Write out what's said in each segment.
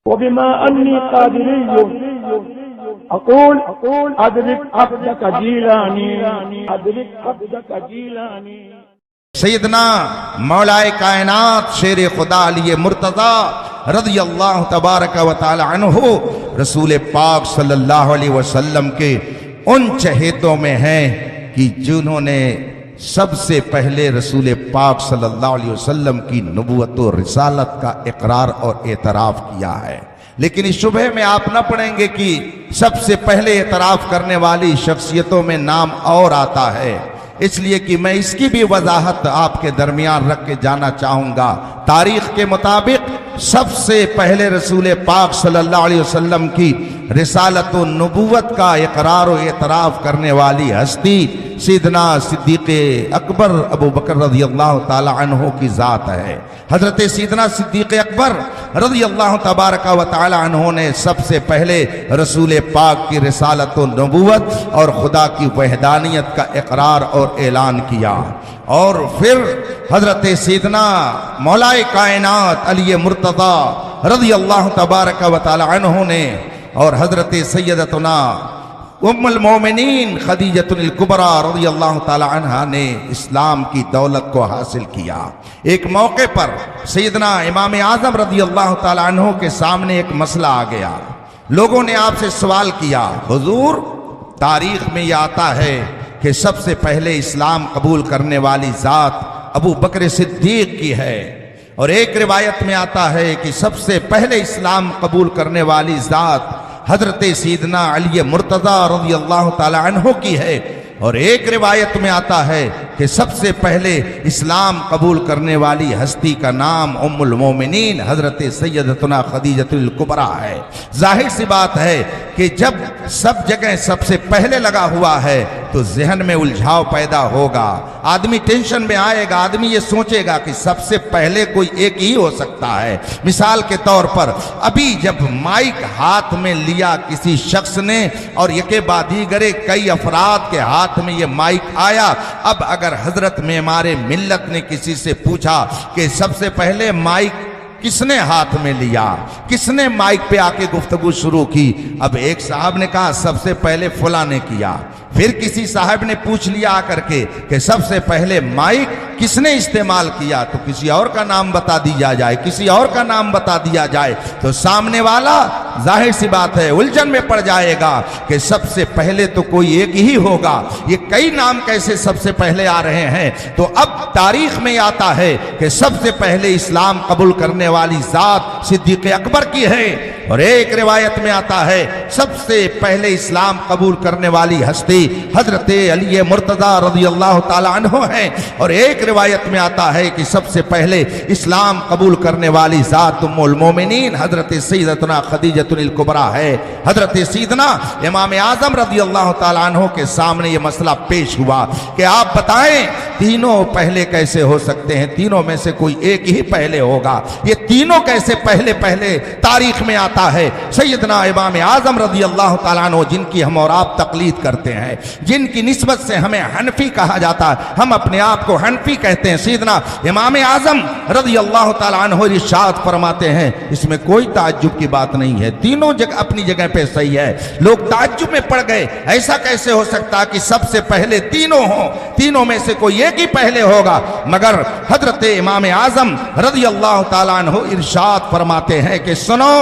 वबिमा अन्नी कादिरिय्युन अक़ूल अदरिक अब्दक जीलानी अदरिक अब्दक जीलानी। सैयदना मौलाए कायनात शेर खुदा अली मुर्तज़ा रज़ियल्लाहु तबारक व तआला अन्हु रसूल पाक सल्लल्लाहु अलैहि वसल्लम के उन चहेतों में हैं कि जिन्होंने सबसे पहले रसूल पाक सल्लल्लाहु अलैहि वसल्लम की नबूवत और रिसालत का इकरार और एतराफ़ किया है। लेकिन इस शुबहे में आप न पढ़ेंगे कि सबसे पहले एतराफ़ करने वाली शख्सियतों में नाम और आता है, इसलिए कि मैं इसकी भी वजाहत आपके दरमियान रख के जाना चाहूँगा। तारीख़ के मुताबिक सबसे पहले रसूल पाक सल्लल्लाहु अलैहि वसल्लम की रिसालत व नबूवत का इकरार व एतराफ़ करने वाली हस्ती सैयदना सिद्दीक़ अकबर अबू बकर रज़ियल्लाहु ताला अन्हु की ज़ात है। हज़रत सैयदना सिद्दीक़ अकबर रज़ियल्लाहु तबारक व तआला अन्हु ने सबसे पहले रसूल पाक की रिसालत व नबूवत और खुदा की वहदानियत का इकरार और ऐलान किया। और फिर हज़रत सैयदना मौलाए कायनात अली मुर्तज़ा रज़ियल्लाहु तबारक व तआला अन्हु ने और हज़रत सैयदतुना उम्मुल मोमिनीन खदीजतुल कुबरा रज़ियल्लाहु ताला अन्हा ने इस्लाम की दौलत को हासिल किया। एक मौके पर सैयदना इमाम आज़म रज़ियल्लाहु ताला अन्हु के सामने एक मसला आ गया। लोगों ने आपसे सवाल किया, हुजूर तारीख में यह आता है कि सबसे पहले इस्लाम कबूल करने वाली ज़ात अबू बकर सिद्दीक की है, और एक रिवायत में आता है कि सबसे पहले इस्लाम कबूल करने वाली ज़ात हज़रत सैयदना अली मुर्तज़ा रज़ियल्लाहु ताला अन्हु की है, और एक रिवायत में आता है कि सबसे पहले इस्लाम कबूल करने वाली हस्ती का नाम उम्मुल मोमिनीन हज़रत सैयदतुना खदीजतुल कुबरा है। जाहिर सी बात है कि जब सब जगह सबसे पहले लगा हुआ है तो जहन में उलझाव पैदा होगा, आदमी टेंशन में आएगा, आदमी ये सोचेगा कि सबसे पहले कोई एक ही हो सकता है। मिसाल के तौर पर अभी जब माइक हाथ में लिया किसी शख्स ने और यके बाद दीगरे कई अफराद के हाथ में ये माइक आया, अब अगर हजरत मेमारे मिल्लत ने किसी से पूछा कि सबसे पहले माइक किसने हाथ में लिया, किसने माइक पे आके गुफ्तगू शुरू की, अब एक साहब ने कहा सबसे पहले फुला ने किया, फिर किसी साहब ने पूछ लिया आकर के कि सबसे पहले माइक किसने इस्तेमाल किया, तो किसी और का नाम बता दिया जाए, किसी और का नाम बता दिया जाए, तो सामने वाला जाहिर सी बात है उलझन में पड़ जाएगा कि सबसे पहले तो कोई एक ही होगा, ये कई नाम कैसे सबसे पहले आ रहे हैं। तो अब तारीख में आता है कि सबसे पहले इस्लाम कबूल करने वाली ज़ात सिद्दीक़ अकबर की है, और एक रिवायत में आता है सबसे पहले इस्लाम कबूल करने वाली हस्ती हजरत अली मुर्तज़ा रज़ियल्लाहु ताला अन्हु हैं, और एक रिवायत में आता है कि सबसे पहले इस्लाम कबूल करने वाली ज़ात उम्मुल मोमिनीन हजरत सैयदतुना खदीजतुल कुबरा है। हजरत सैयदना इमाम आज़म रज़ियल्लाहु ताला अन्हु के सामने ये मसला पेश हुआ कि आप बताएं तीनों पहले कैसे हो सकते हैं, तीनों में से कोई एक ही पहले होगा, ये तीनों कैसे पहले पहले तारीख में आता है। सैयदना इमाम आज़म रज़ियल्लाहु ताला अन्हु जिनकी हम और आप तकलीद करते हैं, जिनकी निस्बत से हमें हनफी कहा जाता है, हम अपने आप को हनफी कहते हैं, सैयदना इमाम आज़म रज़ियल्लाहु ताला अन्हु इरशाद फरमाते हैं, इसमें कोई ताज्जुब की बात नहीं है, तीनों जगह अपनी जगह पे सही है। लोग ताज्जुब में पड़ गए, ऐसा कैसे हो सकता कि सबसे पहले तीनों हों, तीनों में से कोई एक ही पहले होगा, मगर हजरत इमाम आज़म रज़ियल्लाहु ताला अन्हु इरशाद फरमाते हैं कि सुनो,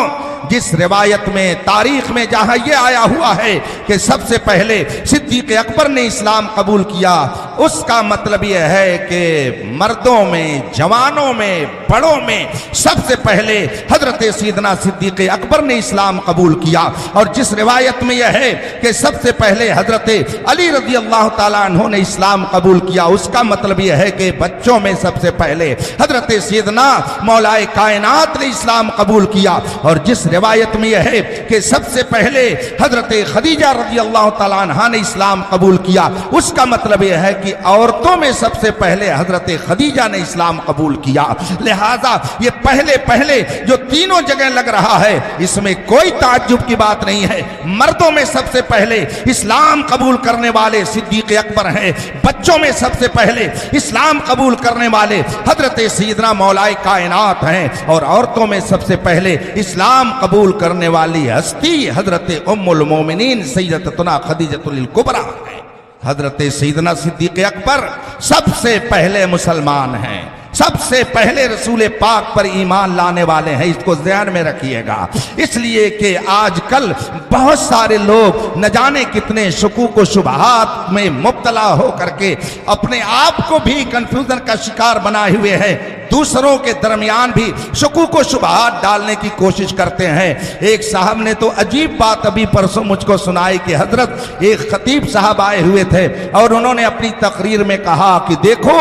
जिस रिवायत में तारीख में जहां यह आया हुआ है कि सबसे पहले सिद्दीक़ अकबर ने इस्लाम कबूल किया, उसका मतलब यह है कि मर्दों में, जवानों में, बड़ों में सबसे पहले हजरत सैयदना सिद्दीक़ अकबर ने इस्लाम कबूल किया। और जिस रिवायत में यह है कि सबसे पहले हजरत अली रज़ियल्लाहु ताला अन्हु ने इस्लाम कबूल किया, उसका मतलब यह है कि बच्चों में सबसे पहले हजरत सैयदना मौलाए कायनात ने इस्लाम कबूल किया। और जिस रिवायत में यह है कि सबसे पहले हजरत खदीजा रज़ियल्लाहु ताला अन्हा ने इस्लाम कबूल किया, उसका मतलब यह है कि कि औरतों में सबसे पहले हजरत खदीजा ने इस्लाम कबूल किया। लिहाजा ये पहले पहले जो तीनों जगह लग रहा है इसमें कोई ताज्जुब की बात नहीं है। मर्दों में सबसे पहले इस्लाम कबूल करने वाले सिद्दीक अकबर हैं, बच्चों में सबसे पहले इस्लाम कबूल करने वाले हजरत सैयदना मौलाए कायनात हैं, और औरतों में सबसे पहले इस्लाम कबूल करने वाली हस्ती हजरत उम्मुल मोमिनीन सैयदतुना खदीजतुल कुबरा है। हजरत सैयदना सिद्दीक अकबर सबसे पहले मुसलमान हैं, सबसे पहले रसूल पाक पर ईमान लाने वाले हैं। इसको ध्यान में रखिएगा, इसलिए कि आजकल बहुत सारे लोग न जाने कितने शुकूक व शुबहात में मुब्तला हो करके अपने आप को भी कंफ्यूजन का शिकार बनाए हुए हैं, दूसरों के दरमियान भी शुकूक व शुबहात डालने की कोशिश करते हैं। एक साहब ने तो अजीब बात अभी परसों मुझको सुनाई कि हजरत एक खतीब साहब आए हुए थे और उन्होंने अपनी तकरीर में कहा कि देखो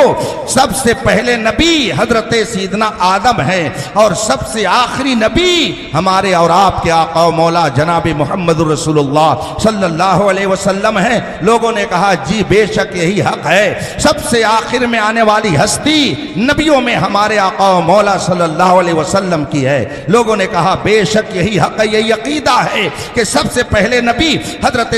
सबसे पहले नबी हजरत सैयदना आदम है और सबसे आखिरी नबी हमारे और आपके आका मौला जनाब मोहम्मद रसूलुल्लाह सल्लल्लाहु अलैहि वसल्लम है। लोगों ने कहा जी बेशक यही हक है, सबसे आखिर में आने वाली हस्ती नबियों में हमारे आका मौला सल्लल्लाहु अलैहि वसल्लम की है। लोगों ने कहा बेशक यही हक है, यही अकीदा है कि सबसे पहले नबी हजरत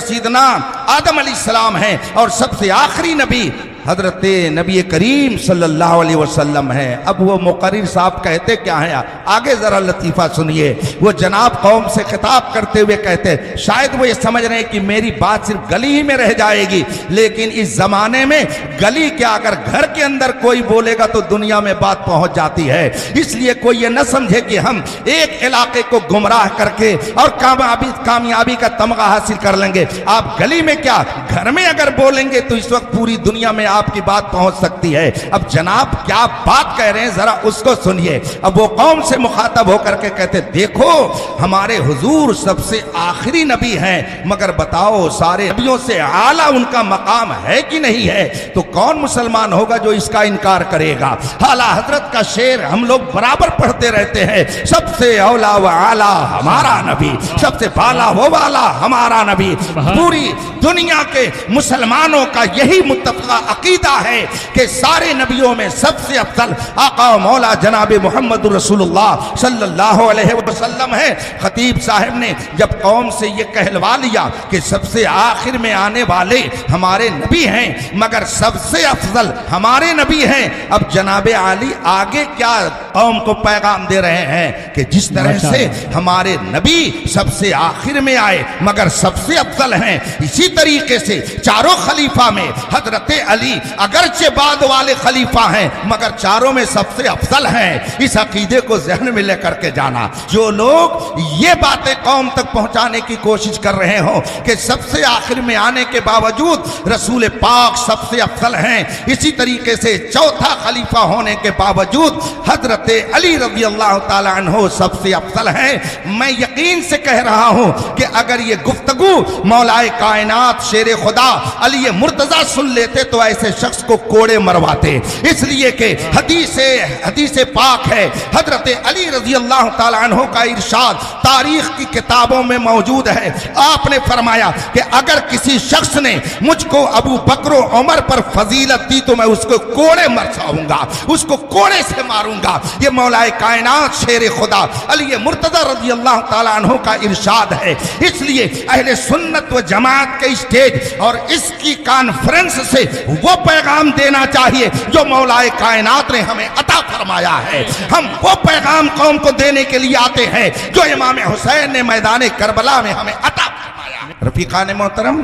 सैयदना आदम अलैहिस्सलाम है और सबसे आखिरी नबी हजरत नबी करीम सल्लल्लाहु अलैहि वसल्लम है। अब वो मुकर्रिर साहब कहते क्या है, आगे जरा लतीफ़ा सुनिए। वो जनाब कौम से खिताब करते हुए कहते शायद वो ये समझ रहे हैं कि मेरी बात सिर्फ गली ही में रह जाएगी, लेकिन इस जमाने में गली क्या अगर घर के अंदर कोई बोलेगा तो दुनिया में बात पहुंच जाती है। इसलिए कोई ये न समझे कि हम एक इलाके को गुमराह करके और कामयाबी का तमगा हासिल कर लेंगे। आप गली में क्या घर में अगर बोलेंगे तो इस वक्त पूरी दुनिया में आपकी बात पहुंच सकती है। अब जनाब क्या बात कह रहे हैं जरा उसको सुनिए। अब वो कौम से मुखातब होकर के कहते देखो हमारे हुजूर सबसे आखिरी नबी हैं, मगर बताओ सारे नबियों से आला उनका मकाम है कि नहीं है? तो कौन मुसलमान होगा जो इसका इनकार करेगा? आला हजरत का शेर हम लोग बराबर पढ़ते रहते हैं, सबसे औला व आला हमारा नबी, सबसे बाला वो वाला हमारा नबी। पूरी दुनिया के मुसलमानों का यही मुत्तफका अकीदा है कि सारे नबियों में सबसे अफजल आका मौला जनाब मोहम्मद रसूलुल्लाह सल्लल्लाहु अलैहि वसल्लम है। खतीब साहब ने जब कौम से ये कहलवा लिया कि सबसे आखिर में आने वाले हमारे नबी हैं मगर सबसे अफजल हमारे नबी हैं, अब जनाब आली आगे क्या कौम को पैगाम दे रहे हैं कि जिस तरह से हमारे नबी सबसे आखिर में आए मगर सबसे अफजल हैं, इसी तरीके से चारों खलीफा में हजरत अली अगरचे बाद वाले खलीफा हैं मगर चारों में सबसे अफजल हैं। इस अकीदे को ज़हन में लेकर के जाना। जो लोग ये बातें कौम तक पहुंचाने की कोशिश कर रहे हो कि सबसे आखिर में आने के बावजूद रसूल पाक सबसे अफजल हैं, इसी तरीके से चौथा खलीफा होने के बावजूद हजरत अली रज़ी अल्लाह ताला अन्हु सबसे अफजल हैं, मैं यकीन से कह रहा हूं कि अगर ये गुफ्तगू मौलाए कायनात शेर खुदा अली मुर्तजा सुन लेते तो ऐसे शख्स को कोड़े मरवाते। इसलिए कि हदीस पाक है, हजरत अली रज़ी अल्लाह ताला अन्हु का इरशाद तारीख की किताबों में मौजूद है। आपने फरमाया कि अगर किसी शख्स ने मुझको अबू बकर उमर पर फजीलत दी तो मैं उसको कोड़े मरवाऊंगा, उसको कोड़े से मारूंगा। ये मौलाए कायनात शेर खुदा अली मुर्तजा रज़ी अल्लाह ताला अन्हु का इरशाद है। इसलिए अहले सुन्नत व जमात के स्टेज और इसकी कॉन्फ्रेंस से वो पैगाम देना चाहिए जो मौलाए कायनात ने हमें अता फरमाया है। हम वो पैगाम कौम को देने के लिए आते हैं जो इमाम हुसैन ने मैदान करबला में हमें अता फरमाया है। रफीकान मोहतरम,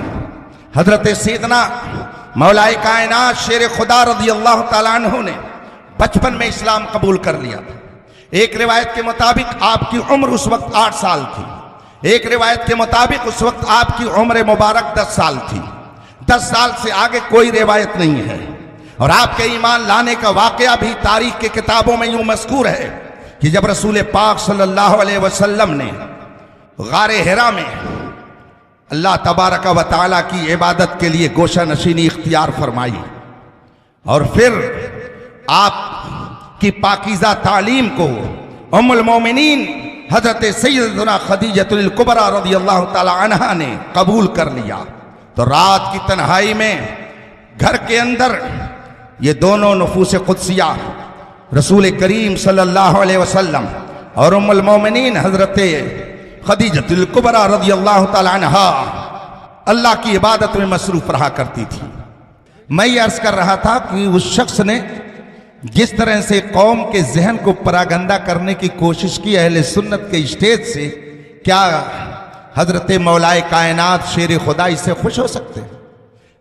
हजरत सैयदना मौलाए कायनात शेर खुदा रज़ी अल्लाह ताला अन्हु ने बचपन में इस्लाम कबूल कर लिया था। एक रिवायत के मुताबिक आपकी उम्र उस वक्त 8 साल थी, एक रिवायत के मुताबिक उस वक्त आपकी उम्र मुबारक 10 साल थी। 10 साल से आगे कोई रिवायत नहीं है। और आपके ईमान लाने का वाकया भी तारीख के किताबों में यूं मज़कूर है कि जब रसूल पाक सल्लल्लाहु अलैहि वसल्लम ने गारे हिरा में अल्लाह तबारक व तआला की इबादत के लिए गोशा नशीनी इख्तियार फरमाई और फिर आप की पाकीज़ा तालीम को उम्मुल मोमिनीन हजरत सैयदना खदीजतुल कुबरा रज़ी अल्लाह ताला अन्हा ने कबूल कर लिया, तो रात की तन्हाई में घर के अंदर ये दोनों नफूस कुदसिया रसूल करीम सल्लल्लाहु अलैहि वसल्लम और उम्मुल मोमिनीन हजरत खदीजतुल कुबरा रज़ियल्लाहु ताला अन्हा अल्लाह की इबादत में मसरूफ रहा करती थी। मैं ये अर्ज कर रहा था कि उस शख्स ने जिस तरह से कौम के जहन को परागंदा करने की कोशिश की अहले सुन्नत के स्टेज से, क्या हजरत मौलाए कायनात शेर खुदा इससे खुश हो सकते हैं?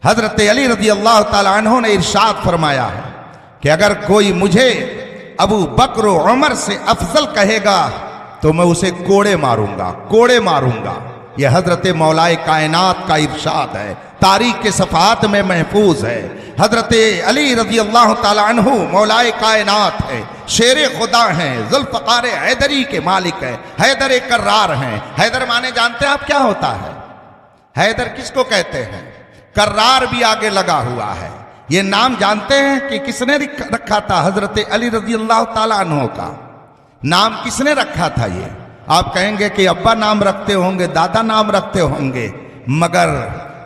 हजरत अली रज़ियल्लाहु ताला अन्हु ने इरशाद फरमाया है कि अगर कोई मुझे अबू बकर उमर से अफजल कहेगा तो मैं उसे कोड़े मारूंगा, कोड़े मारूंगा। यह हजरत मौलाए कायनात का इरशाद है, तारीख के सफ़हात में महफूज है। हजरत अली रज़ियल्लाहु ताला अन्हु मौलाए कायनात है, शेर खुदा हैं, जुल्फ़कार हैदरी के मालिक हैं, हैदर कर्रार हैं। हैदर माने जानते हैं आप क्या होता है? हैदर किसको कहते हैं? कर्रार भी आगे लगा हुआ है। ये नाम जानते हैं कि किसने रखा था? हजरत अली रज़ियल्लाहु ताला अन्हु का नाम किसने रखा था? ये आप कहेंगे कि अब्बा नाम रखते होंगे, दादा नाम रखते होंगे, मगर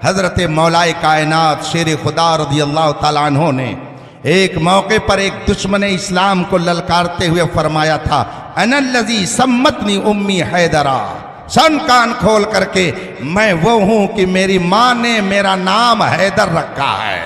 हजरत मौलाए कायनात शेर खुदा रज़ियल्लाहु ताला अन्हु ने एक मौके पर एक दुश्मन इस्लाम को ललकारते हुए फरमाया था, अनल्लज़ी सम्मतनी उम्मी हैदरा। सन कान खोल करके मैं वो हूं कि मेरी माँ ने मेरा नाम हैदर रखा है,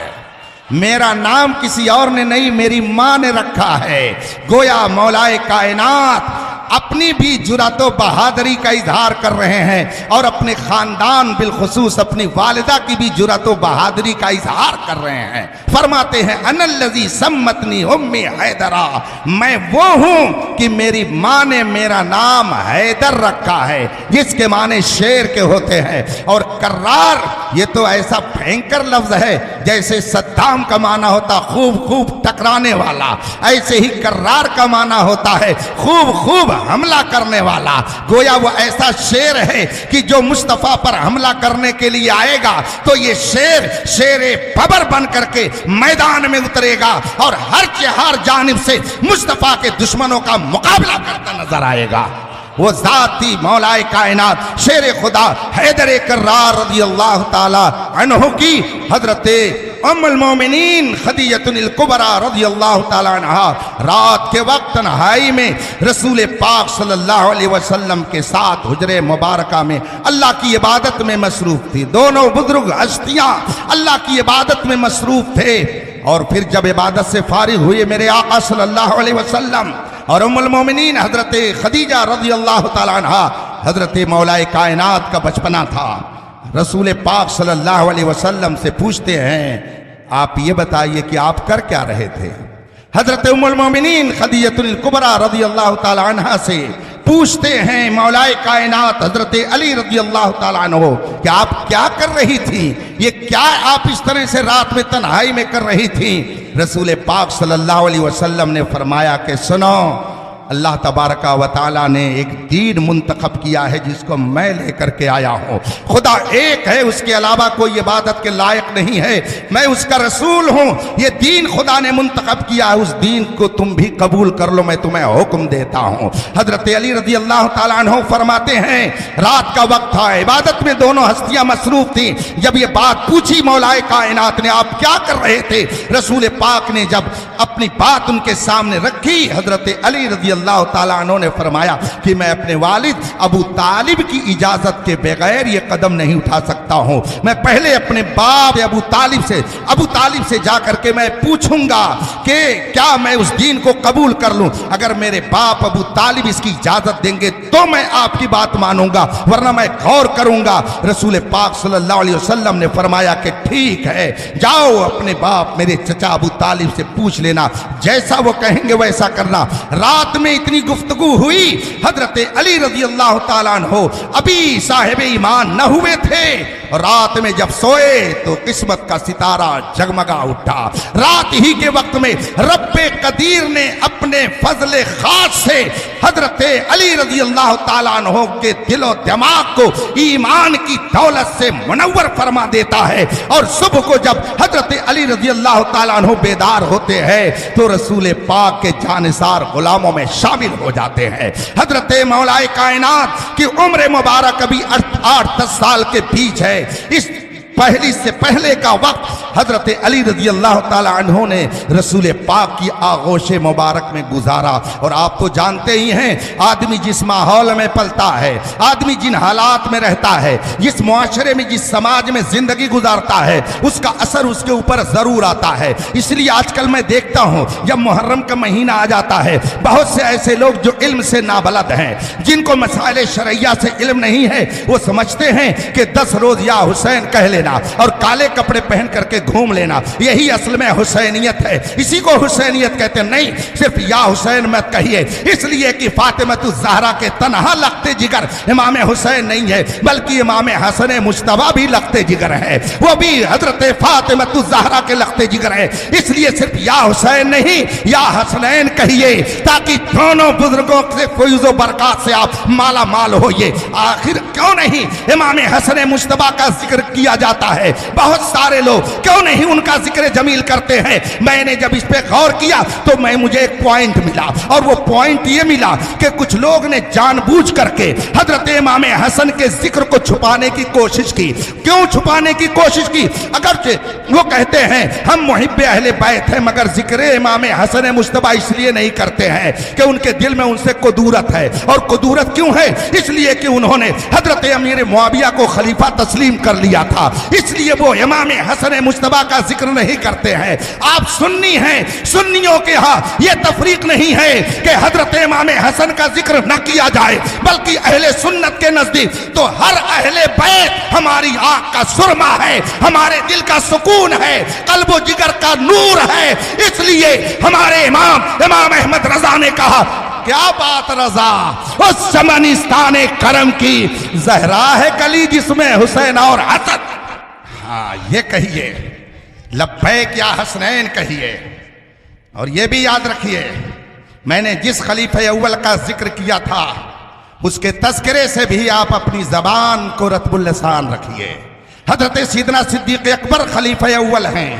मेरा नाम किसी और ने नहीं, मेरी माँ ने रखा है। गोया मौलाए कायनात अपनी भी जुरातो बहादुरी का इजहार कर रहे हैं और अपने खानदान बिलखुसूस अपनी वालिदा की भी जुरातो बहादुरी का इजहार कर रहे हैं। फरमाते हैं अनल्लज़ी सम्मतनी उम्मी हैदरा, मैं वो हूं कि मेरी माँ ने मेरा नाम हैदर रखा है, जिसके माने शेर के होते हैं। और कर्रार ये तो ऐसा भयंकर लफ्ज है जैसे सद्दाम का माना होता खूब खूब टकराने वाला, ऐसे ही कर्रार का माना होता है खूब खूब हमला करने वाला। गोया वो ऐसा शेर है कि जो मुस्तफा पर हमला करने के लिए आएगा तो ये शेर शेरे बबर बन करके मैदान में उतरेगा और हर जानिब से मुस्तफा के दुश्मनों का मुकाबला करता नजर आएगा। वो जाती मौलाए कायनात शेर खुदा हैदर कर्रार रज़ियल्लाहु ताला अन्हु की हजरत उम्मुल मोमिनीन खदीजतुल कुबरा रज़ियल्लाहु ताला अन्हा रात के वक्त तन्हाई में रसूल पाक सल्लल्लाहु अलैहि वसल्लम के साथ हुजरे मुबारका में अल्लाह की इबादत में मसरूफ थी। दोनों बुजुर्ग हस्तियां अल्लाह की इबादत में मसरूफ थे। और फिर जब इबादत से फारिग हुए मेरे आका सल्लल्लाहु अलैहि वसल्लम और उम्मुल मोमिनीन हजरत खदीजा रज़ियल्लाहु ताला अन्हा, हजरत मौलाए कायनात का बचपना था। रसूल पाक सल्लल्लाहु अलैहि वसल्लम से पूछते हैं, आप ये बताइए कि आप कर क्या रहे थे? हजरत उम्मुल मोमिनीन खदीजतुल कुबरा रज़ियल्लाहु ताला अन्हा से पूछते हैं मौलाए कायनात हजरत अली रज़ियल्लाहु ताला अन्हु कि आप क्या कर रही थी? ये क्या आप इस तरह से रात में तन्हाई में कर रही थी? रसूल पाक सल्लल्लाहु अलैहि वसल्लम ने फरमाया कि सुनो, अल्लाह तबारका व तआला ने एक दीन मुंतखब किया है जिसको मैं लेकर के आया हूँ। खुदा एक है, उसके अलावा कोई इबादत के लायक नहीं है, मैं उसका रसूल हूँ। ये दीन खुदा ने मुंतखब किया है, उस दीन को तुम भी कबूल कर लो, मैं तुम्हें हुक्म देता हूँ। हजरत अली रज़ियल्लाहु ताला अन्हु फरमाते हैं, रात का वक्त था, इबादत में दोनों हस्तियां मसरूफ थी। जब ये बात पूछी मौलाए कायनात ने, आप क्या कर रहे थे? रसूल पाक ने जब अपनी बात उनके सामने रखी, हजरत अली रज़ियल्लाहु ताला अन्हु ने फरमाया कि मैं अपने वालिद अबू तालिब की इजाजत के बगैर ये कदम नहीं उठा सकता हूं। मैं पहले अपने बाप अबू तालिब से जाकर के मैं पूछूंगा कि क्या मैं उस दीन को कबूल कर लूं। अगर मेरे बाप अबू तालिब इसकी इजाजत देंगे तो मैं आपकी बात मानूंगा, वरना मैं गौर करूंगा। रसूल पाक सल्लल्लाहु अलैहि वसल्लम ने फरमाया कि ठीक है, जाओ अपने बाप मेरे चचा अबू तालिब से पूछ लेना, जैसा वो कहेंगे वैसा करना। रात में इतनी गुफ्तगू हुई, हजरत अली रज़ियल्लाहु ताला अन्हु अभी साहिब ईमान न हुए थे। रात में जब सोए तो किस्मत का सितारा जगमगा उठा। रात ही के वक्त में रब्बे कदीर ने अपने फजले खास से हजरत अली रज़ियल्लाहु ताला अन्हु के दिलो दिमाग को ईमान की दौलत से मुनव्वर फरमा देता है। और सुबह को जब हजरत अली रज़ियल्लाहु ताला अन्हु बेदार होते हैं तो रसूल पाक के जानिसार गुलामों में शामिल हो जाते हैं। हजरत मौलाए कायनात की उम्र मुबारक अभी 8-10 साल के बीच है। इस पहली से पहले का वक्त हजरत अली रजी अल्लाह ताला अन्हो ने रसूल पाक की आगोश मुबारक में गुजारा। और आप तो जानते ही हैं, आदमी जिस माहौल में पलता है, आदमी जिन हालात में रहता है, जिस मुआशरे में, जिस समाज में जिंदगी गुजारता है, उसका असर उसके ऊपर जरूर आता है। इसलिए आजकल मैं देखता हूं, जब मुहर्रम का महीना आ जाता है, बहुत से ऐसे लोग जो इल्म से नाबलद हैं, जिनको मसाइल शरइया से इल्म नहीं है, वो समझते हैं कि 10 रोज या हुसैन कह लेना और काले कपड़े पहन करके घूम लेना, यही असल में हुसैनियत है, इसी को हुसैनियत कहते हैं। नहीं, सिर्फ या हुसैन मत कहिए, इसलिए कि फातिमतुज़ ज़हरा के तनहा लगते जिगर इमाम हुसैन नहीं है, बल्कि इमाम हसन मुज्तबा भी लगते जिगर है, वो भी हजरत फातिमतुज़ ज़हरा के लगते जिगर है। इसलिए सिर्फ या हुसैन नहीं, या हसनैन कहिए, ताकि दोनों बुजुर्गों से फैज़ बरकत से आप माला माल होइए। आखिर क्यों नहीं इमाम हसन मुज्तबा का जिक्र किया जाता है? बहुत सारे लोग क्यों नहीं उनका जिक्र जमील करते हैं? मैंने जब इस पे गौर किया तो मुझे एक पॉइंट मिला, और वो पॉइंट ये मिला कि कुछ लोग ने जानबूझ करके हजरत इमाम हसन के जिक्र को छुपाने की कोशिश की। क्यों छुपाने की कोशिश की? अगरचे वो कहते हैं हम मुहिब्बे अहले बैत हैं, मगर जिक्र इमाम हसन मुज्तबा इसलिए नहीं करते हैं कि उनके दिल में उनसे कुदूरत है। और कुदूरत क्यों है? इसलिए कि उन्होंने हजरत अमीर मुआविया को खलीफा तस्लीम कर लिया था, इसलिए वो इमाम हसन मुज्तबा का जिक्र नहीं करते हैं। आप सुन्नी हैं, सुन्नियों के यहाँ ये तफरीक नहीं है कि हजरत इमाम हसन का जिक्र न किया जाए, बल्कि अहले सुन्नत के नजदीक तो हर अहले बैत हमारी आंख का सुरमा है, हमारे दिल का सुकून है, कल्बो जिगर का नूर है। इसलिए हमारे इमाम अहमद रजा ने कहा, क्या बात रजा, उस चमनिस्तान करम की जहरा है कली जिसमें हुसैन और हसन। हाँ, ये कहिए लब्बैक या हसनैन कहिए। और ये भी याद रखिए, मैंने जिस खलीफे अव्वल का जिक्र किया था, उसके तस्करे से भी आप अपनी जबान को रत्बुल लिसान रखिए। हजरत सीदना सिद्दीक अकबर खलीफे अव्वल हैं,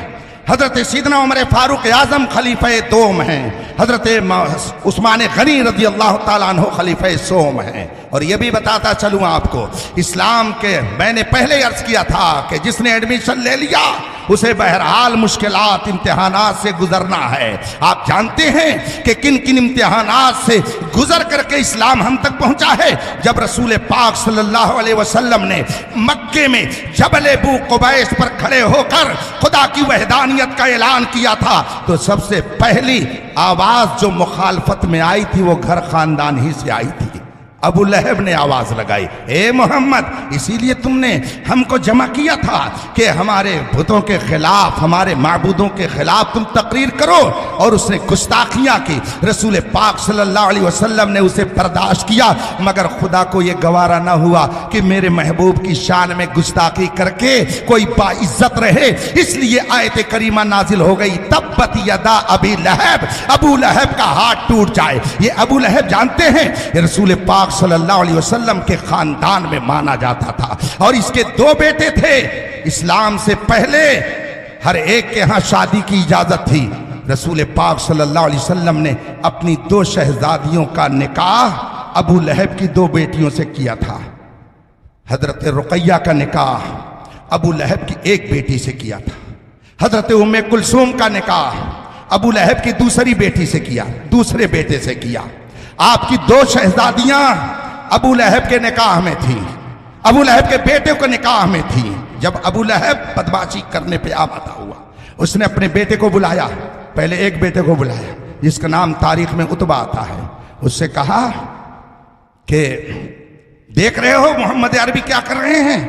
हजरत सीदना उमर फारूक आजम खलीफे दोम हैं, हजरत उस्मान गनी रज़ी अल्लाह ताला अन्हु खलीफे सोम हैं। और ये भी बताता चलूँ आपको, इस्लाम के मैंने पहले अर्ज किया था कि जिसने एडमिशन ले लिया उसे बहरहाल मुश्किलात इम्तिहानात से गुजरना है। आप जानते हैं कि किन किन इम्तिहानात से गुजर करके इस्लाम हम तक पहुंचा है। जब रसूल पाक सल्लल्लाहु अलैहि वसल्लम ने मक्के में जबल अबू कुबैस पर खड़े होकर खुदा की वहदानियत का ऐलान किया था, तो सबसे पहली आवाज जो मुखालफत में आई थी वो घर खानदान ही से आई थी। अबू लहब ने आवाज लगाई, ए मोहम्मद, इसीलिए तुमने हमको जमा किया था कि हमारे बुतों के खिलाफ, हमारे माबूदों के खिलाफ तुम तकरीर करो। और उसने गुस्ताखियां की। रसूल पाक सल्लल्लाहु अलैहि वसल्लम ने उसे बर्दाश्त किया, मगर खुदा को यह गवारा ना हुआ कि मेरे महबूब की शान में गुस्ताखी करके कोई बाइज्जत रहे। इसलिए आयत करीमा नाजिल हो गई, तब्बत यदा अबी लहब, अबू लहब का हाथ टूट जाए। ये अबू लहब जानते हैं, ये रसूल पाक सल्लल्लाहु अलैहि वसल्लम के खानदान में माना जाता था। और इसके 2 बेटे थे। इस्लाम से पहले हर एक के यहाँ शादी की इजाजत थी। रसूल पाक सल्लल्लाहु अलैहि वसल्लम ने अपनी 2 शहजादियों का निकाह अबू लहब की 2 बेटियों से किया था। हजरत रुकैया का निकाह अबू लहब की 1 बेटी से किया था। हजरत उम्मे कुलसूम का निकाह अबू लहब की दूसरी बेटी से किया, दूसरे बेटे से किया। आपकी 2 शहजादियां अबू लहब के निकाह में थी, अबू लहब के बेटे के निकाह में थी। जब अबू लहब बदमाशी करने पे आमादा हुआ, उसने अपने बेटे को बुलाया। पहले एक बेटे को बुलाया जिसका नाम तारीख में उतबा आता है। उससे कहा कि देख रहे हो मोहम्मद अरबी क्या कर रहे हैं?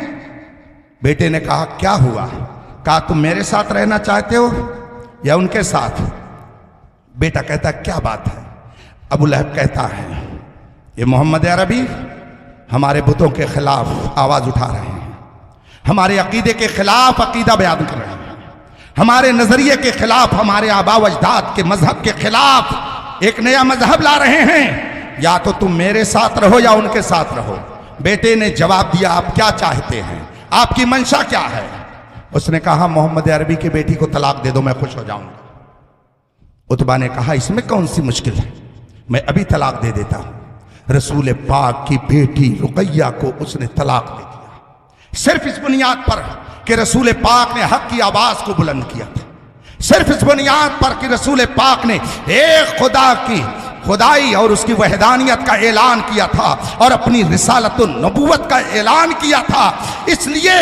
बेटे ने कहा क्या हुआ? कहा तुम मेरे साथ रहना चाहते हो या उनके साथ? बेटा कहता क्या बात है? अबू लहब कहता है ये मोहम्मद अरबी हमारे बुतों के खिलाफ आवाज उठा रहे हैं, हमारे अकीदे के खिलाफ अकीदा बयान कर रहे हैं, हमारे नजरिए के खिलाफ, हमारे आबा अजदाद के मजहब के खिलाफ एक नया मजहब ला रहे हैं। या तो तुम मेरे साथ रहो या उनके साथ रहो। बेटे ने जवाब दिया आप क्या चाहते हैं, आपकी मंशा क्या है? उसने कहा मोहम्मद अरबी की बेटी को तलाक दे दो, मैं खुश हो जाऊंगा। उतबा ने कहा इसमें कौन सी मुश्किल है, मैं अभी तलाक दे देता हूं। रसूल पाक की बेटी रुकैया को उसने तलाक दे दिया, सिर्फ इस बुनियाद पर कि रसूल पाक ने हक की आवाज को बुलंद किया था, सिर्फ इस बुनियाद पर कि रसूल पाक ने एक खुदा की खुदाई और उसकी वहदानियत का ऐलान किया था और अपनी रिसालत नबूवत का ऐलान किया था। इसलिए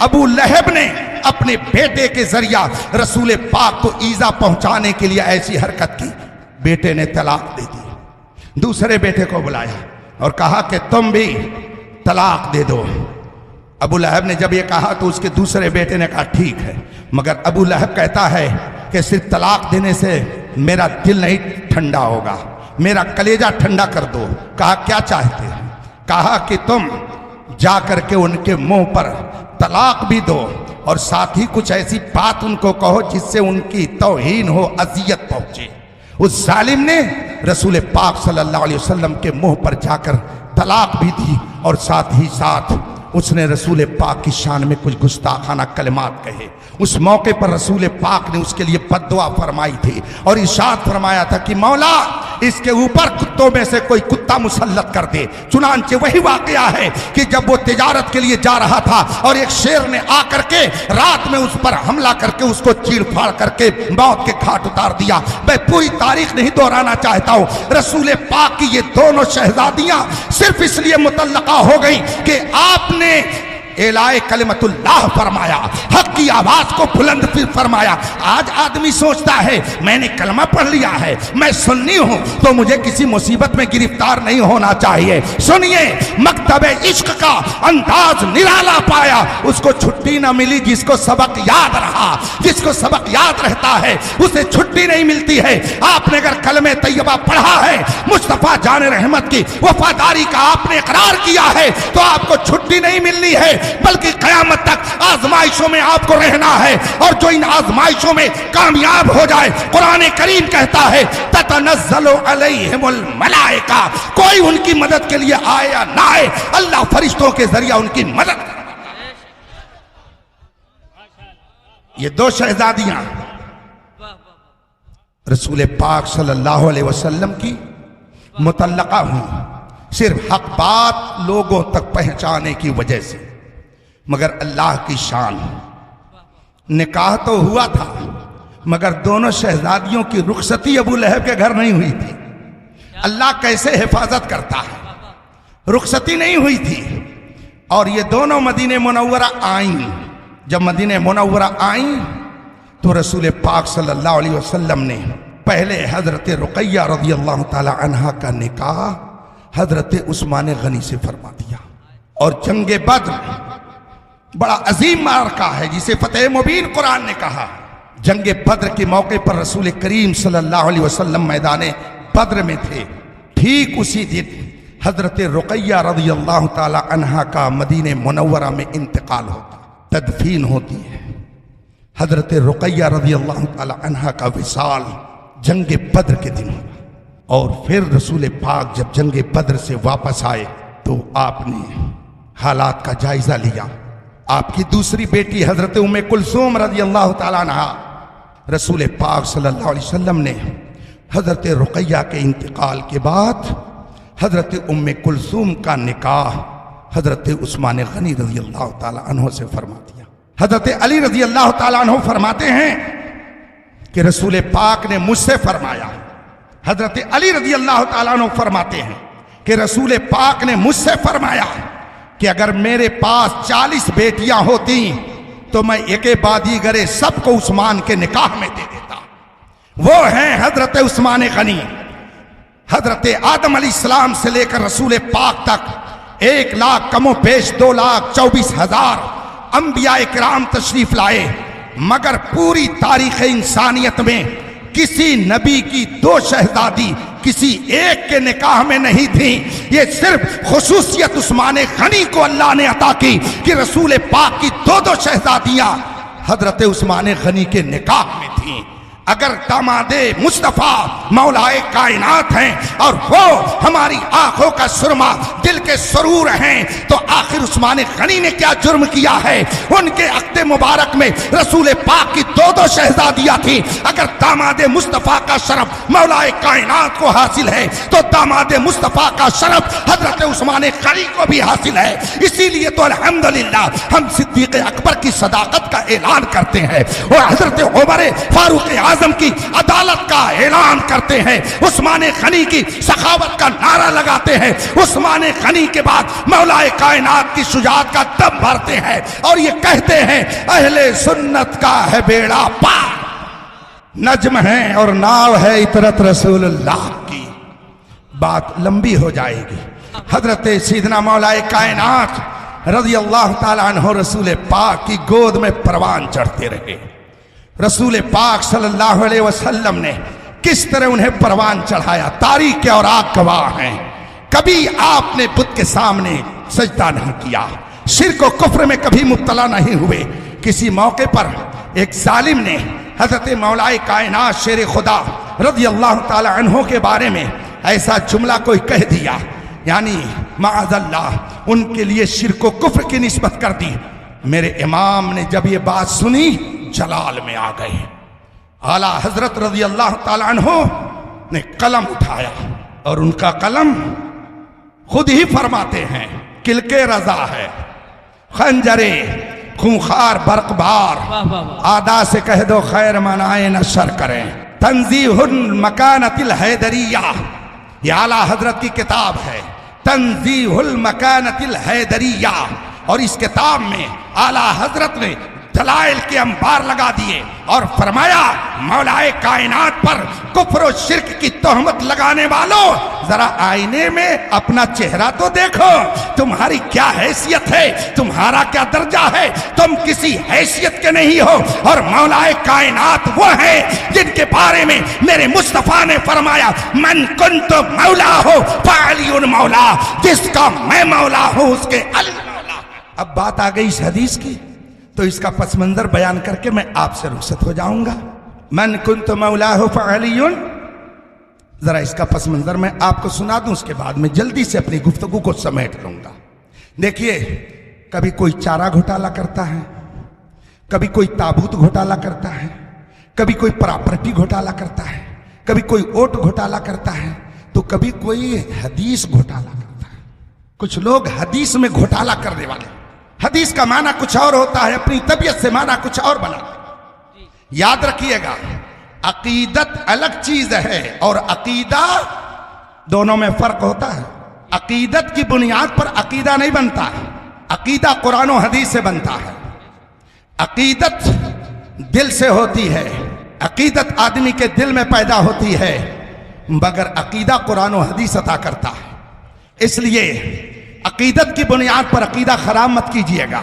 अबू लहब ने अपने बेटे के जरिया रसूल पाक को ईजा पहुंचाने के लिए ऐसी हरकत की, बेटे ने तलाक दे दी। दूसरे बेटे को बुलाया और कहा कि तुम भी तलाक दे दो। अबू लहब ने जब ये कहा तो उसके दूसरे बेटे ने कहा ठीक है, मगर अबू लहब कहता है कि सिर्फ तलाक देने से मेरा दिल नहीं ठंडा होगा, मेरा कलेजा ठंडा कर दो। कहा क्या चाहते हैं? कहा कि तुम जा करके उनके मुंह पर तलाक भी दो और साथ ही कुछ ऐसी बात उनको कहो जिससे उनकी तौहीन हो, अजियत पहुंचे। उस जालिम ने रसूल पाक सल्लल्लाहु अलैहि वसल्लम के मुंह पर जाकर तलाक भी दी और साथ ही साथ उसने रसूल पाक की शान में कुछ गुस्ताखाना कलिमात कहे। उस मौके पर रसूल पाक ने उसके लिए बद्दुआ फरमाई थी और इरशाद फरमाया था कि मौला इसके ऊपर कुत्तों में से कोई कुत्ता मुसल्लत कर दे। चुनांचे वही वाकया है कि जब वो तिजारत के लिए जा रहा था और एक शेर ने आकर के रात में उस पर हमला करके उसको चीर फाड़ करके मौत के घाट उतार दिया। मैं पूरी तारीख नहीं दोहराना चाहता हूँ। रसूल पाक की ये दोनों शहजादियां सिर्फ इसलिए मुतल्लका हो गई कि आपने एलाए कलिमतुल्लाह फरमाया, हक की आवाज को बुलंद फरमाया। आज आदमी सोचता है मैंने कलमा पढ़ लिया है, मैं सुन्नी हूं तो मुझे किसी मुसीबत में गिरफ्तार नहीं होना चाहिए। सुनिए, मकतबे इश्क का अंदाज निराला पाया, उसको छुट्टी ना मिली। जिसको सबक याद रहा, जिसको सबक याद रहता है उसे छुट्टी नहीं मिलती है। आपने अगर कलमे तैयबा पढ़ा है, मुस्तफा जाने रहमत की वफादारी का आपने इकरार किया है तो आपको छुट्टी नहीं मिलनी है, बल्कि क़यामत तक आजमाइशों में आपको रहना है। और जो इन आजमाइशों में कामयाब हो जाए, कुरान करीम कहता है ततनज़्ज़लु अलैहिमुल मलाइका, कोई उनकी मदद के लिए आए या ना आए, अल्लाह फरिश्तों के जरिए उनकी मदद। ये दो शहजादियां रसूल पाक सल्लल्लाहु अलैहि वसल्लम की मुतल्लका हुई सिर्फ हक बात लोगों तक पहुंचाने की वजह से, मगर अल्लाह की शान। निकाह तो हुआ था मगर दोनों शहजादियों की रुखसती अबू लहब के घर नहीं हुई थी। अल्लाह कैसे हिफाजत करता है, रुखसती नहीं हुई थी। और ये दोनों मदीने मुनव्वरा आईं। जब मदीने मुनव्वरा आईं तो रसूल पाक सल्लल्लाहु अलैहि वसल्लम ने पहले हजरत रुकैया रज़ियल्लाहु ताला अन्हा का निकाह हजरत उस्मान गनी से फरमा दिया। और जंगे बद्र बड़ा अजीम मार्का है जिसे फतेह मुबीन कुरान ने कहा। जंगे बद्र के मौके पर रसूल करीम सल्लल्लाहु अलैहि वसल्लम मैदाने बद्र में थे। ठीक उसी दिन हजरत रुकैया रज़ियल्लाहु ताला अन्हा का मदीने मुनव्वरा में इंतकाल होता, तदफीन होती है। हजरत रुकैया रज़ियल्लाहु ताला अन्हा का विसाल जंगे बद्र के दिन हुआ। और फिर रसूल पाक जब जंगे बद्र से वापस आए तो आपने हालात का जायजा लिया। आपकी दूसरी बेटी हजरत उम्मे कुलसूम रज़ियल्लाहु ताला अन्हा, रसूल पाक सल्लल्लाहु अलैहि वसल्लम ने हजरत रुकैया के इंतकाल के बाद हजरत उम्मे कुलसूम का निकाह हजरत उस्मान गनी रज़ियल्लाहु ताला अन्हु से फरमा दिया। हजरत अली रज़ियल्लाहु ताला अन्हु फरमाते हैं कि रसूल पाक ने मुझसे फरमाया। हजरत अली रज़ियल्लाहु ताला अन्हु फरमाते हैं कि रसूल पाक ने मुझसे फरमाया कि अगर मेरे पास 40 बेटियां होती तो मैं एके बादी गरे सबको उस्मान के निकाह में दे देता। वो हैं हजरत उस्मान गनी। हजरत आदम अलैहिस्सलाम से लेकर रसूल पाक तक 1 लाख कमो पेश 2,24,000 अंबिया किराम तशरीफ लाए, मगर पूरी तारीख इंसानियत में किसी नबी की 2 शहजादी किसी एक के निकाह में नहीं थी। ये सिर्फ खुसूसियत उस्मान गनी को अल्लाह ने अता की कि रसूल पाक की 2 शहजादियां हजरत उस्मान गनी के निकाह में थी। अगर दामादे मुस्तफा मौलाए कायनात हैं और वो हमारी आंखों का सुरमा, दिल के सुरूर हैं, तो आखिर उस्मान गनी ने क्या जुर्म किया है? उनके अक़्द मुबारक में रसूल पाक की दो शहजादियां थी। अगर दामादे मुस्तफा का शरफ मौलाए कायनात को हासिल है तो दामादे मुस्तफा का शरफ हजरत उस्मान गनी को भी हासिल है। इसीलिए तो अल्हम्दुलिल्लाह हम सिद्दीक अकबर की सदाकत का ऐलान करते हैं और हजरत उमर फारूक आजम की अदालत का ऐलान करते हैं, उस्मान गनी की सखावत का नारा लगाते हैं, उस्मान गनी के बाद मौलाए कायनात की शुजाअत का दम भरते हैं और ये कहते हैं अहले सुन्नत का है बेड़ा पार। नज्म है और नाव है इतरत रसूलुल्लाह की। बात लंबी हो जाएगी। हजरत सीदना मौलाए कायनात रज़ी अल्लाह ताला अन्हु रसूल पाक की गोद में परवान चढ़ते रहे। रसूल पाक सल्लल्लाहु अलैहि वसल्लम ने किस तरह उन्हें परवान चढ़ाया, तारीख और आग गवाह हैं। कभी आपने बुत के सामने सजदा नहीं किया, शिर्क और कुफ्र में कभी मुब्तला नहीं हुए। किसी मौके पर एक जालिम ने हजरत मौलाए कायनात शेर खुदा रज़ी अल्लाह ताला अन्हु के बारे में ऐसा जुमला कोई कह दिया, यानी माअज़ल्लाह उनके लिए शिर्क और कुफ्र की निस्बत कर दी। मेरे इमाम ने जब ये बात सुनी जलाल में आ गए। आला हजरत रज़ी अल्लाह ताला अन्हु ने कलम उठाया और उनका कलम खुद ही फरमाते हैं किलके रजा है, खंजरे खूंखार बरकबार, आदा से कह दो खैर मनाए न शर करें, तंजीहुल मकानतिल हैदरिया, ये आला हजरत की किताब है तंजीहुल मकानतिल हैदरिया। और इस किताब में आला हजरत ने दलाइल के अंबार लगा दिए और फरमाया मौलाए कायनात पर कुफ्र और शिर्क की तोहमत लगाने वालों, जरा आईने में अपना चेहरा तो देखो, तुम्हारी क्या हैसियत है, तुम्हारा क्या दर्जा है, तुम किसी हैसियत के नहीं हो। और मौलाए कायनात वो है जिनके बारे में मेरे मुस्तफा ने फरमाया मन कुंत मौला हो फालियुन मौला, जिसका मैं मौला हूं उसके अली मौला। अब बात आ गई इस हदीस की, तो इसका पस मंजर बयान करके मैं आपसे रुखसत हो जाऊंगा। मन कुंत मौला हो फअलियुन, जरा इसका पस मंजर मैं आपको सुना दूं, उसके बाद में जल्दी से अपनी गुफ्तगू को समेट लूंगा। देखिए, कभी कोई चारा घोटाला करता है, कभी कोई ताबूत घोटाला करता है, कभी कोई प्रॉपर्टी घोटाला करता है, कभी कोई वोट घोटाला करता है, तो कभी कोई हदीस घोटाला करता है। कुछ लोग हदीस में घोटाला करने वाले, हदीस का माना कुछ और होता है, अपनी तबीयत से माना कुछ और बना। याद रखिएगा, अकीदत अलग चीज है और अकीदा, दोनों में फर्क होता है। अकीदत की बुनियाद पर अकीदा नहीं बनता है, अकीदा कुरान और हदीस से बनता है। अकीदत दिल से होती है, अकीदत आदमी के दिल में पैदा होती है, मगर अकीदा कुरान और हदीस अता करता है। इसलिए अकीदत की बुनियाद पर अकीदा खराब मत कीजिएगा।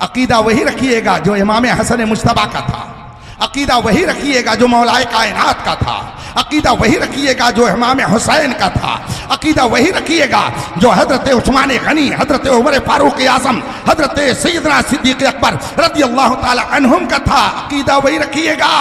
अकीदा वही रखिएगा जो इमाम हसन मुज्तबा का था, अकीदा वही रखिएगा जो मौलाए कायनात का था, अकीदा वही रखिएगा जो इमाम हुसैन का था, अकीदा वही रखिएगा जो हजरत उस्मान गनी, हजरत उमर फारूक आजम, हजरत सैयदना सिद्दीक अकबर रज़ी अल्लाह ताला अन्हुम का था। अकीदा वही रखिएगा,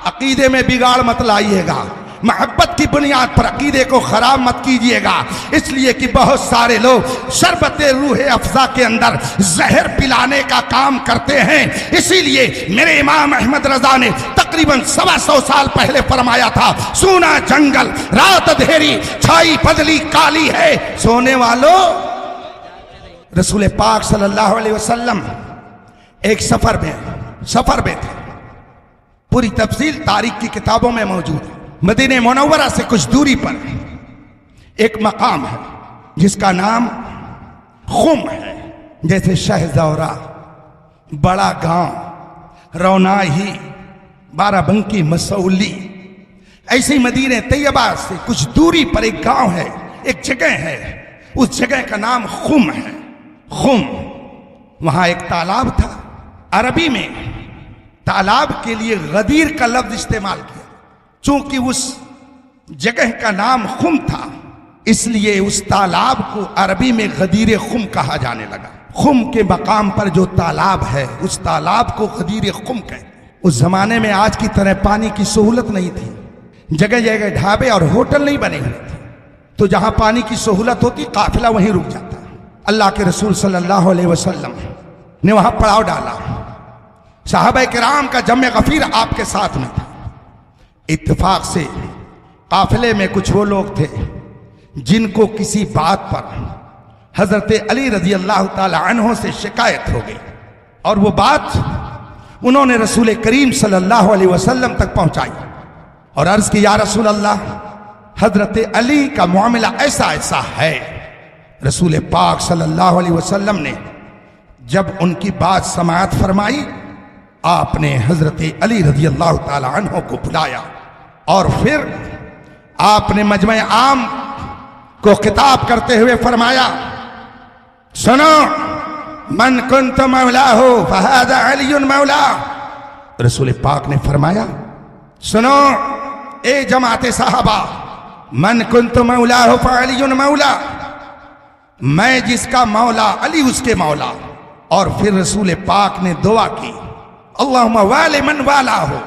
अकीदे में बिगाड़ मत लाइएगा, मोहब्बत की बुनियाद पर अकीदे को खराब मत कीजिएगा। इसलिए कि बहुत सारे लोग शरबत रूह अफ़ज़ा के अंदर जहर पिलाने का काम करते हैं। इसीलिए मेरे इमाम अहमद रजा ने तकरीबन 125 साल पहले फरमाया था, सोना जंगल रात अंधेरी छाई बदली काली है, सोने वालों। रसूल पाक सल्लल्लाहु अलैहि वसल्लम एक सफर में थे, पूरी तफसील तारीख की किताबों में मौजूद है। मदीने मुनव्वरा से कुछ दूरी पर एक मकाम है जिसका नाम खुम है, जैसे शहजौरा, बड़ा गांव, रौनाही, बाराबंकी, मसौली, ऐसे ही मदीने तैयबा से कुछ दूरी पर एक गांव है, एक जगह है, उस जगह का नाम खुम है। खुम, वहां एक तालाब था। अरबी में तालाब के लिए गदीर का लफ्ज इस्तेमाल किया, चूंकि उस जगह का नाम खुम था, इसलिए उस तालाब को अरबी में गदीर खुम कहा जाने लगा। खुम के मकाम पर जो तालाब है, उस तालाब को गदीर खुम कहते हैं। उस जमाने में आज की तरह पानी की सहूलत नहीं थी, जगह जगह ढाबे और होटल नहीं बने हुए थे, तो जहां पानी की सहूलत होती काफिला वहीं रुक जाता। अल्लाह के रसूल सल्लल्लाहु अलैहि वसल्लम ने वहां पड़ाव डाला। साहबा किराम का जम्मे गफीर आपके साथ में था। इत्तेफाक से काफिले में कुछ वो लोग थे जिनको किसी बात पर हजरत अली रजी अल्लाह ताला अन्हो से शिकायत हो गई और वो बात उन्होंने रसूल करीम सल्लल्लाहु अलैहि वसल्लम तक पहुंचाई और अर्ज की, या रसूल अल्लाह, हजरत अली का मामला ऐसा ऐसा है। रसूल पाक सल्लल्लाहु अलैहि वसल्लम ने जब उनकी बात समाअत फरमाई, आपने हजरत अली रजी अल्लाह ताला अन्हो को बुलाया और फिर आपने मजमे आम को खिताब करते हुए फरमाया, सुनो, मन कुंत मौला हो फहादा अली मौला। रसूल पाक ने फरमाया, सुनो ए जमाते साहबा, मन कुंत मौला हो फअली मौला, मैं जिसका मौला अली उसके मौला। और फिर रसूल पाक ने दुआ की, अल्लाहुम्मा वाले मन वाला हो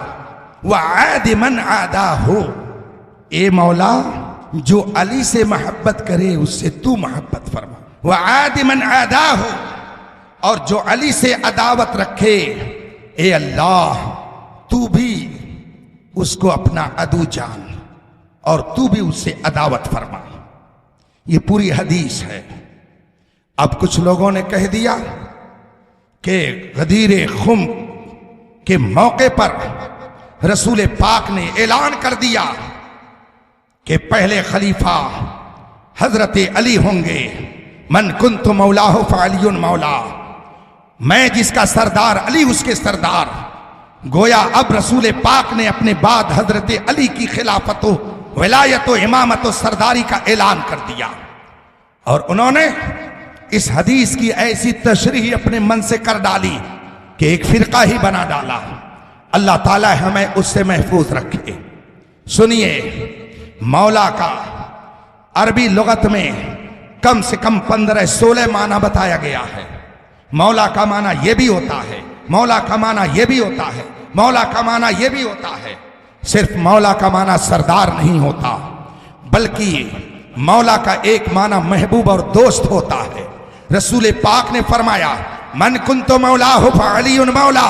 व आदि मन आदा हो। ए मौला, जो अली से मोहब्बत करे उससे तू मोहब्बत फरमा, व आदि मन आदा हो, और जो अली से अदावत रखे, ए अल्लाह, तू भी उसको अपना अदू जान और तू भी उससे अदावत फरमा। ये पूरी हदीस है। अब कुछ लोगों ने कह दिया कि गदीर खुम के मौके पर रसूल पाक ने ऐलान कर दिया कि पहले खलीफा हजरत अली होंगे। मन कुंतु मौला हो फअलियुन मौला, मैं जिसका सरदार अली उसके सरदार। गोया अब रसूल पाक ने अपने बाद हजरत अली की खिलाफत विलायत इमामत सरदारी का ऐलान कर दिया और उन्होंने इस हदीस की ऐसी तशरीह अपने मन से कर डाली कि एक फिरका ही बना डाला। अल्लाह ताला हमें उससे महफूज रखे। सुनिए, मौला का अरबी लुगत में कम से कम 15-16 माना बताया गया है। मौला का माना यह भी होता है, मौला का माना यह भी होता है, मौला का माना यह भी होता है। सिर्फ मौला का माना सरदार नहीं होता, बल्कि मौला का एक माना महबूब और दोस्त होता है। रसूल पाक ने फरमाया, मन कुंतो मौला हो फअलियुन मौला,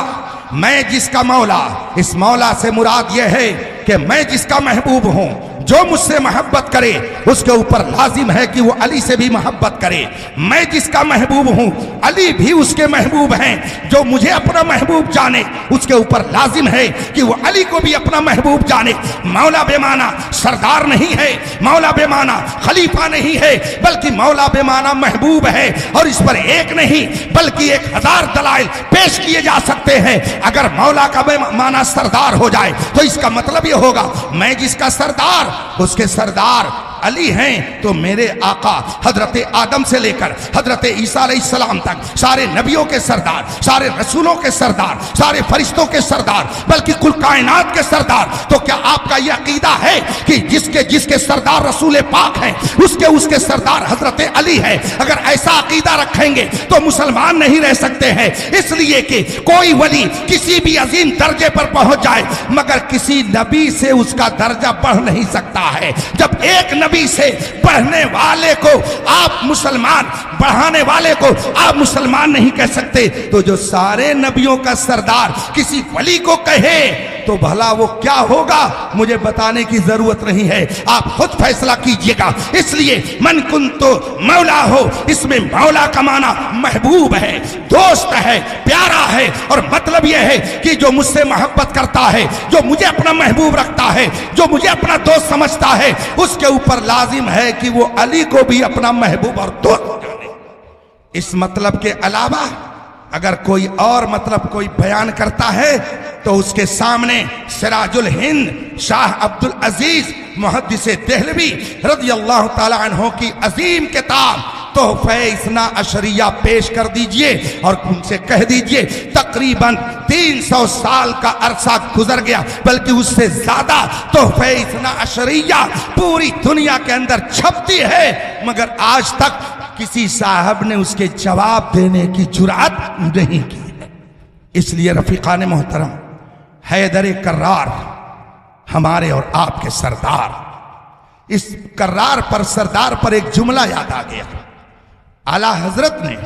मैं जिसका मौला, इस मौला से मुराद यह है कि मैं जिसका महबूब हूं, जो मुझसे मोहब्बत करे उसके ऊपर लाजिम है कि वो अली से भी मोहब्बत करे। मैं जिसका महबूब हूं, अली भी उसके महबूब हैं। जो मुझे अपना महबूब जाने उसके ऊपर लाजिम है कि वो अली को भी अपना महबूब जाने। मौला बेमाना सरदार नहीं है, मौला बेमाना खलीफा नहीं है, बल्कि मौला बेमाना महबूब है। और इस पर एक नहीं बल्कि 1000 दलाइल पेश किए जा सकते हैं। अगर मौला का बेमाना सरदार हो जाए तो इसका मतलब यह होगा, मैं जिसका सरदार उसके सरदार अली हैं, तो मेरे आका हजरत आदम से लेकर हजरत ईसा अलैहिस्सलाम तक सारे नबियों के सरदार, सारे रसूलों के सरदार, सारे फरिश्तों के सरदार, बल्कि कुल कायनात के सरदार। तो क्या आपका यह अकीदा है कि जिसके जिसके सरदार रसूल पाक हैं उसके उसके सरदार हजरत अली है? अगर ऐसा अकीदा रखेंगे तो मुसलमान नहीं रह सकते हैं। इसलिए कि कोई वली किसी भी अजीम दर्जे पर पहुंच जाए मगर किसी नबी से उसका दर्जा बढ़ नहीं सकता है। जब एक नबी से बढ़ने वाले को आप मुसलमान, बढ़ाने वाले को आप मुसलमान नहीं कह सकते, तो जो सारे नबियों का सरदार किसी वली को कहे तो भला वो क्या होगा, मुझे बताने की जरूरत नहीं है, आप खुद फैसला कीजिएगा। इसलिए मन कुंतो मौला हो, इसमें मौला का माना महबूब है, दोस्त है, प्यारा है। और मतलब यह है कि जो मुझसे मोहब्बत करता है, जो मुझे अपना महबूब रखता है, जो मुझे अपना दोस्त समझता है, उसके ऊपर लाजिम है कि वो अली को भी अपना महबूब और दोस्त जाने। इस मतलब के अलावा अगर कोई और मतलब कोई बयान करता है तो उसके सामने सिराजुल हिंद शाह अब्दुल अजीज मुहद्दिस देहलवी रज़ियल्लाहु ताला अन्हु की अजीम किताब तोहफे इस्ना अशरिया पेश कर दीजिए और उनसे कह दीजिए तकरीबन 300 साल का अरसा गुजर गया, बल्कि उससे ज्यादा तोहफे इस्ना अशरिया पूरी दुनिया के अंदर छपती है, मगर आज तक किसी साहब ने उसके जवाब देने की जुरात नहीं की है। इसलिए रफीकान मोहतरम, हैदर कर्रार, हमारे और आपके सरदार। इस कर्रार पर, सरदार पर एक जुमला याद आ गया। आला हजरत ने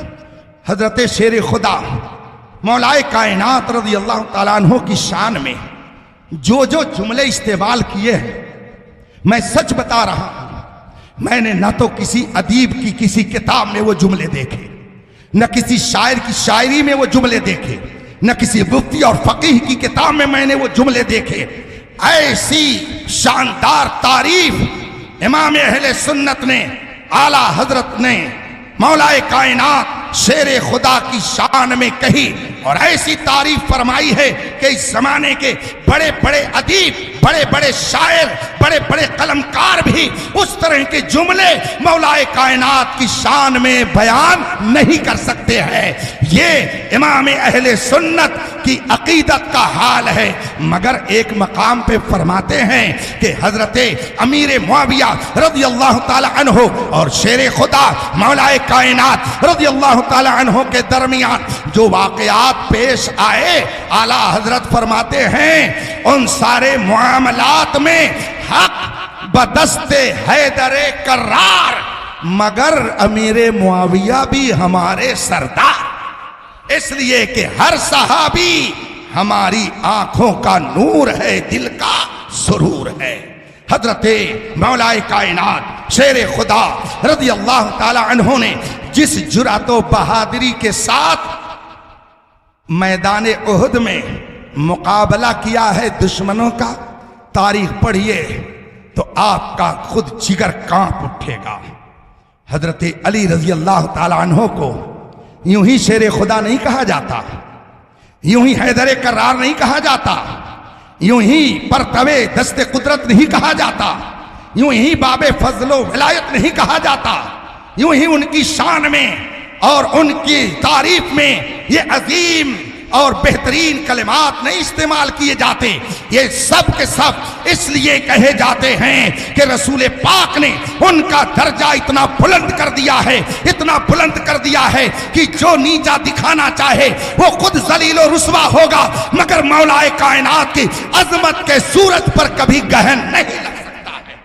हजरत शेर खुदा मौलाए कायनात रज़ी अल्लाह ताला अन्हु की शान में जो जो जुमले इस्तेमाल किए हैं, मैं सच बता रहा हूं, मैंने न तो किसी अदीब की किसी किताब में वो जुमले देखे, न किसी शायर की शायरी में वो जुमले देखे, न किसी मुफ्ती और फकीह की किताब में मैंने वो जुमले देखे। ऐसी शानदार तारीफ इमाम अहले सुन्नत ने, आला हजरत ने मौलाए कायनात शेर खुदा की शान में कही और ऐसी तारीफ फरमाई है कि इस जमाने के बड़े बड़े अदीब, बड़े बड़े शायर, बड़े बड़े कलमकार भी उस तरह के जुमले मौलाए कायनात की शान में बयान नहीं कर सकते हैं। ये इमाम अहले सुन्नत की अकीदत का हाल है। मगर एक मकाम पे फरमाते हैं कि हजरत अमीर मुआविया रज़ी अल्लाह ताला अन्हु और शेर खुदा मौलाए कायनात रज़ी अल्लाह ताला अन्हु के दरमियान जो वाक़यात पेश आए, आला हजरत फरमाते हैं उन सारे मामलात में हक बदस्ते हैदरे कर्रार, मगर अमीर मुआविया भी हमारे सरदार, इसलिए कि हर सहाबी हमारी आंखों का नूर है, दिल का सुरूर है। हजरते मौलाए कायनात शेर खुदा रज़ी अल्लाह ताला अन्हु ने जिस जुरातो बहादुरी के साथ मैदान उहद में मुकाबला किया है दुश्मनों का, तारीख पढ़िए तो आपका खुद जिगर कांप उठेगा। हजरत अली रज़ी अल्लाह ताला अन्हु को यूं ही शेर खुदा नहीं कहा जाता, यूं ही हैदर कर्रार नहीं कहा जाता, यूं ही परतवे दस्ते कुदरत नहीं कहा जाता, यूं ही बाबे फजलो विलायत नहीं कहा जाता। यूं ही उनकी शान में और उनकी तारीफ में ये अजीम और बेहतरीन कलिमात नहीं इस्तेमाल किए जाते। ये सब के सब इसलिए कहे जाते हैं कि रसूल पाक ने उनका दर्जा इतना बुलंद कर दिया है, इतना बुलंद कर दिया है कि जो नीचा दिखाना चाहे वो खुद जलील और रुस्वा होगा, मगर मौलाए कायनात की अजमत के सूरज पर कभी गहन नहीं लग सकता है।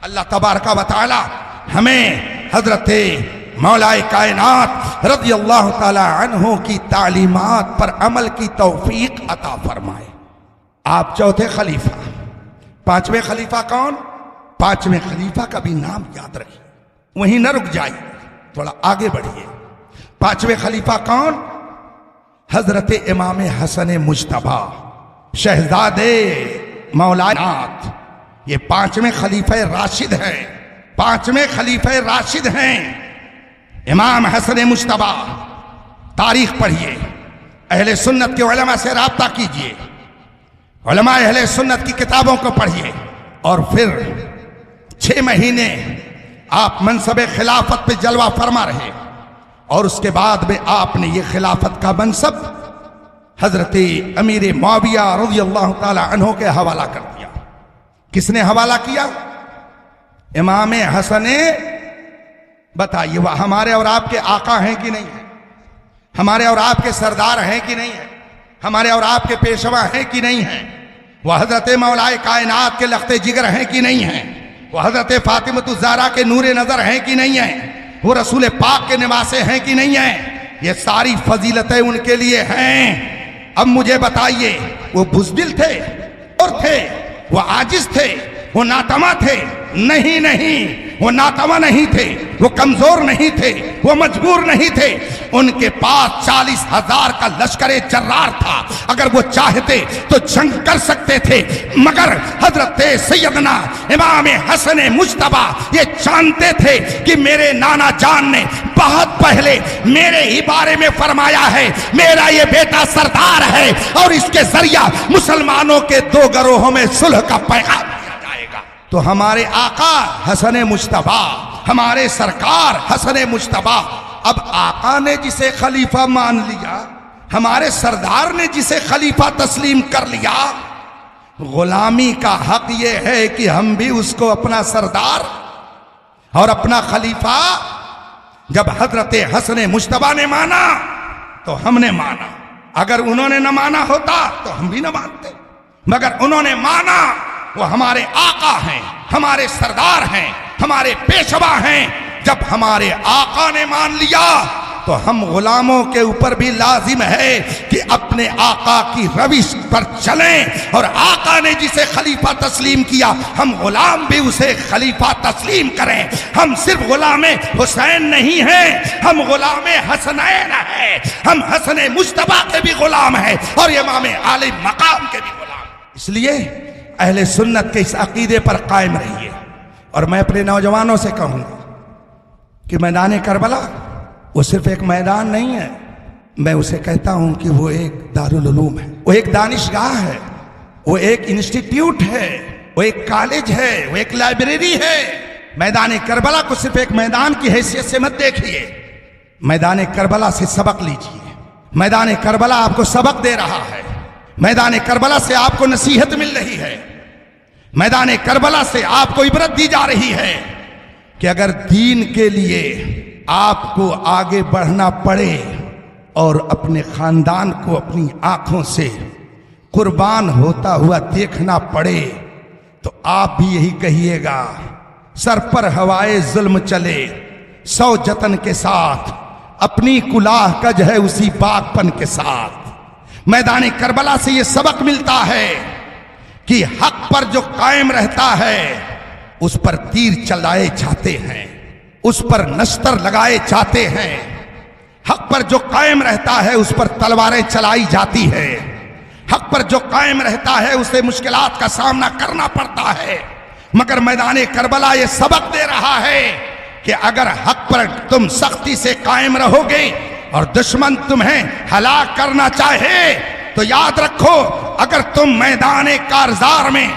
अल्लाह तबारका व तआला हमें हजरते मौलाए कायनात रज़ी अल्लाह ताला अन्हु की तालीमात पर अमल की तौफीक अता फरमाए। आप चौथे खलीफा, पांचवें खलीफा कौन? पांचवें खलीफा का भी नाम याद रखिए, वहीं न रुक जाइए, थोड़ा आगे बढ़िए। पांचवें खलीफा कौन? हजरत इमाम हसन मुज्तबा शहजादे मौलाए कायनात, ये पांचवें खलीफा राशिद हैं, पांचवें खलीफा राशिद हैं इमाम हसन मुज्तबा। तारीख पढ़िए, अहले सुन्नत के उलमा से राब्ता कीजिए, उलमा अहले सुन्नत की किताबों को पढ़िए और फिर 6 महीने आप मनसब खिलाफत पे जलवा फरमा रहे और उसके बाद में आपने ये खिलाफत का मनसब हजरत अमीर मुआविया रज़ी अल्लाह ताला अन्हु के हवाला कर दिया। किसने हवाला किया? इमाम हसन। बताइए वह हमारे और आपके आका हैं कि नहीं है? हमारे और आपके सरदार हैं कि नहीं है? हमारे और आपके पेशवा हैं कि नहीं है? वह हजरत मौलाए कायनात के लख्ते जिगर हैं कि नहीं है? वह हजरत फातिमतुज़ ज़हरा के नूरे नजर हैं कि नहीं है? वो रसूल पाक के निवासे हैं कि नहीं है? ये सारी फजीलतें उनके लिए हैं। अब मुझे बताइए, वो बुज़दिल थे और थे, वो आजिज थे, वो नातमा थे? नहीं नहीं, वो नातवा नहीं थे, वो कमजोर नहीं थे, वो मजबूर नहीं थे। उनके पास 40,000 का लश्कर जर्रार था, अगर वो चाहते तो जंग कर सकते थे। मगर हजरत सैयदना इमाम हसन मुज्तबा ये जानते थे कि मेरे नाना जान ने बहुत पहले मेरे ही बारे में फरमाया है, मेरा ये बेटा सरदार है और इसके जरिया मुसलमानों के 2 गिरोहों में सुलह का पैगाम दिया जाएगा। तो हमारे आका हसन मुज्तबा, हमारे सरकार हसन मुज्तबा, अब आका ने जिसे खलीफा मान लिया, हमारे सरदार ने जिसे खलीफा तस्लीम कर लिया, गुलामी का हक ये है कि हम भी उसको अपना सरदार और अपना खलीफा। जब हजरत हसन मुज्तबा ने माना तो हमने माना, अगर उन्होंने न माना होता तो हम भी न मानते। मगर उन्होंने माना वो हमारे आका हैं, हमारे सरदार हैं, हमारे पेशवा हैं। जब हमारे आका ने मान लिया तो हम गुलामों के ऊपर भी लाजिम है कि अपने आका की रविश पर चलें, और आका ने जिसे खलीफा तस्लीम किया हम गुलाम भी उसे खलीफा तस्लीम करें। हम सिर्फ गुलामे हुसैन नहीं हैं, हम गुलामे हसनैन हैं, हम हसन मुज्तबा के भी गुलाम हैं और इमाम आली मकाम के भी गुलाम। इसलिए अहले सुन्नत के इस अकीदे पर कायम रहिए। और मैं अपने नौजवानों से कहूंगा कि मैदान करबला वो सिर्फ एक मैदान नहीं है, मैं उसे कहता हूं कि वो एक दारुल उलूम है, वो एक दानिशगाह है, वो एक इंस्टीट्यूट है, वो एक कॉलेज है, वो एक लाइब्रेरी है। मैदान करबला को सिर्फ एक मैदान की हैसियत से मत देखिए, मैदान करबला से सबक लीजिए। मैदान करबला आपको सबक दे रहा है, मैदान करबला से आपको नसीहत मिल रही है, मैदान करबला से आपको इबरत दी जा रही है कि अगर दीन के लिए आपको आगे बढ़ना पड़े और अपने खानदान को अपनी आंखों से कुर्बान होता हुआ देखना पड़े तो आप भी यही कहिएगा, सर पर हवाए जुल्म चले 100 जतन के साथ, अपनी कुलाह कज है उसी बागपन के साथ। मैदान करबला से ये सबक मिलता है कि हक पर जो कायम रहता है उस पर तीर चलाए जाते हैं, उस पर नश्तर लगाए जाते हैं। हक पर जो कायम रहता है उस पर तलवारें चलाई जाती है, हक पर जो कायम रहता है उसे मुश्किलात का सामना करना पड़ता है। मगर मैदान करबला ये सबक दे रहा है कि अगर हक पर तुम सख्ती से कायम रहोगे और दुश्मन तुम्हें हलाक करना चाहे तो याद रखो, अगर तुम मैदान कारजार में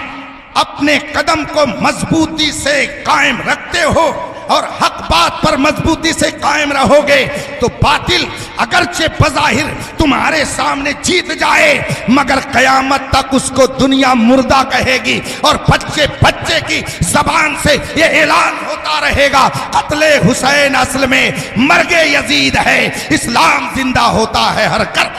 अपने कदम को मजबूती से कायम रखते हो और हक बात पर मजबूती से कायम रहोगे तो बातिल अगरचे बज़ाहिर तुम्हारे सामने जीत जाए मगर कयामत तक उसको दुनिया मुर्दा कहेगी और बच्चे बच्चे की जबान से ये ऐलान होता रहेगा, कत्ले हुसैन असल में मर्गे यजीद है, इस्लाम जिंदा होता है हर कर